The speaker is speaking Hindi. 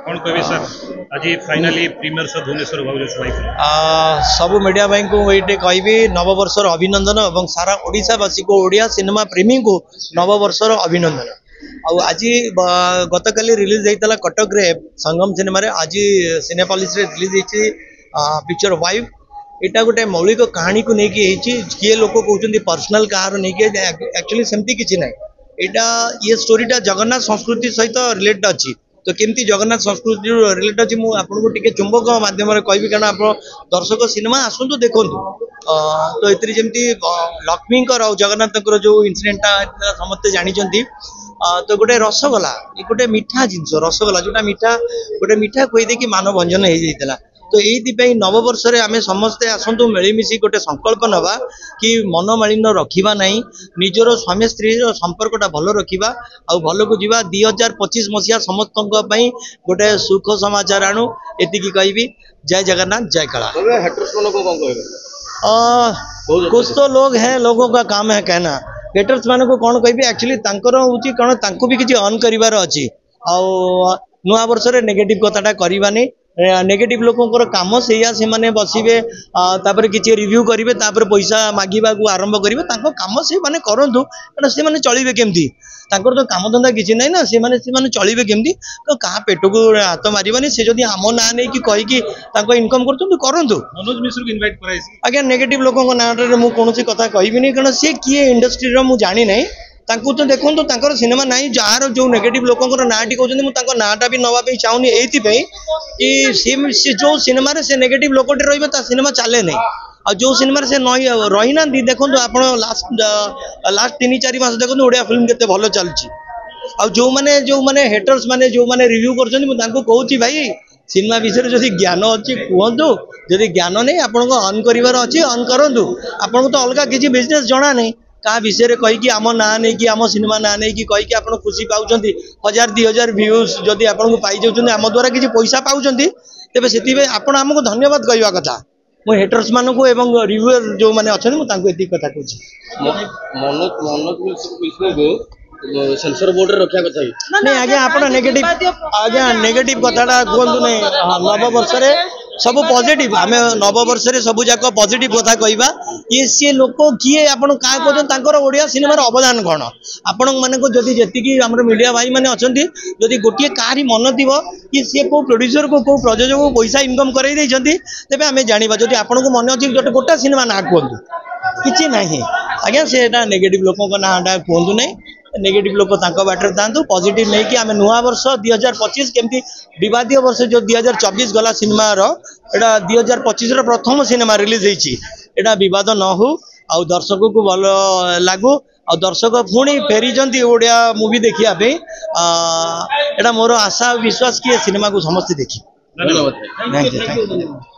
कौन कहबे सर आज फाइनाली प्रीमियर सर भुवनेश्वर बाबू सब मीडिया भाई को ये कहबी नववर्षर अभिनंदन और सारा ओडिशावासी को ओडिया सिनेमा प्रेमी को नववर्षर अभिनंदन। आज गतकाली रिलीज होता कटक रे संगम सिनेमा रे आज सिनेपोलिस रे रिलीज होती पिक्चर वाइफ। यहाँ गोटे मौलिक कहानी को लेकिन किए लोक कहते पर्सनाल कहार नहीं एक्चुअली सेमती किसी ना यहाँ ये स्टोरीटा जगन्नाथ संस्कृति सहित रिलेटेड अच्छी तो केमती जगन्नाथ संस्कृति रिलेटेड अच्छी मुझे चुंबक माध्यम कहि कारण आप दर्शक सिनेमा आसतु देखु तो ये जमी लक्ष्मी और जगन्नाथ जो इनसीडेंटा समस्ते जानते तो गोटे रसगोला ये गोटे मीठा जिनस रसगोला जोटा मीठा गोटे मीठा खुद मान भंजन हो जाता तो ये नववर्ष आम समस्ते आसतु मिलमिशि गोटे संकल्प नवा कि मनमालिन रखा ना निजर स्वामी स्त्री संपर्कटा भल रखा आ भल को जीवा 2025 मसीहा समस्त गोटे सुख समाचार आणु एति कहबी। जय जगन्नाथ जय कला। कुछ तो लोग हैं लोगों का काम है कहना हेटर्स मान को कौन कहबी एक्चुअली कौन तांको भी किसी अर्न करिवार अच्छी नुआ वर्ष रे नेगेटिव कथाटा करवानी नेगेटिव लोकंर काम से माने बसबे तापर किसी रिव्यू करेंगे तापर पैसा मांगवा को आरंभ करेंगे काम से माने करंतु से माने चलिबे केमती तांकर तो काम धंदा किसी ना ना से चलिबे केमती तो कहा पेट को हाथ मारिबानी से जदी आम ना नहीं कि कही कि इनकम करंतु मनोज मिश्र को इनवाइट कराई आज्ञा नेगेटिव लोकों ना मु कोनोसी कथा कहबिनी कारण सी किए इंडस्ट्री रो मु जानि नै तांको तो देखो तो सिनेमा ना जार जो नेगेटिव लोकंर नाटी कहते नाटा भी नवाई चाहूनी ये कि जो सिनेमा से नेगेटिव लोकटे रही सिनेमा चले नहीं आ जो सिनेमा से रही ना देखो आप लास्ट 3-4 मास देखो ओडिया फिल्म केते भल चलची आ जो माने हेटर्स माने जो माने रिव्यू करछन कहूँ भाई सिनेमा विषय जदि ज्ञान अच्छी कहतु जदि ज्ञान नहीं आपको अर्न कर अच्छी अर्न करूँ आपको तो अलग किसी बिजनेस जना नहीं क्या विषय कहीकि आम ना नहीं कि आम सिनेमा ना नहीं कि कहीकि आप खुशी पाँच 1000-2000 व्यूज जदि आपको पाई जाऊँ आम द्वारा किसी पैसा पाँच तेज से आप आमको धन्यवाद कहवा कथा मु हेटर्स मान को एवं रिव्यूअर जो मैंने अच्छा मुझे कथा कहूँ सेंसर बोर्ड रे रखा कथा नहीं आज्ञा आप नेगेटिव कथाटा कहतु नहीं नववर्ष सब पॉजिटिव आम नववर्ष सब जाक पॉजिटिव कथा कहवा ये सी लोक किए आपड़ क्या कहते ओडिया सिनेमार अवदान कौन आपण मानक जदि जी मीडिया भाई मैंने अच्छा जदि गोटे कहारी मन थी कि सी को प्रोड्यूसर को प्रयोजक को पैसा इनकम कर तेज आम जाना जदि आपको मन अच्छी गोटे गोटा सिनेमा ना कहतु किसी ना आज्ञा से नेगेटिव लोक नाटा कहतु नहीं नेगेटिव लोक बाटर था पॉजिटिव नहीं कि आम नुआ वर्ष 2025 केमती विवादीय वर्ष जो 2024 गला सिनेमा एटा 2025 प्रथम सिनेमा रिलीज होती एटा विवाद न हो आ दर्शक को भल लागू आ दर्शक पुणी फेरी ओडिया मूवी देखापी एटा मोर आशा विश्वास कि सिनेमा को समस्ते देखी। धन्यवाद।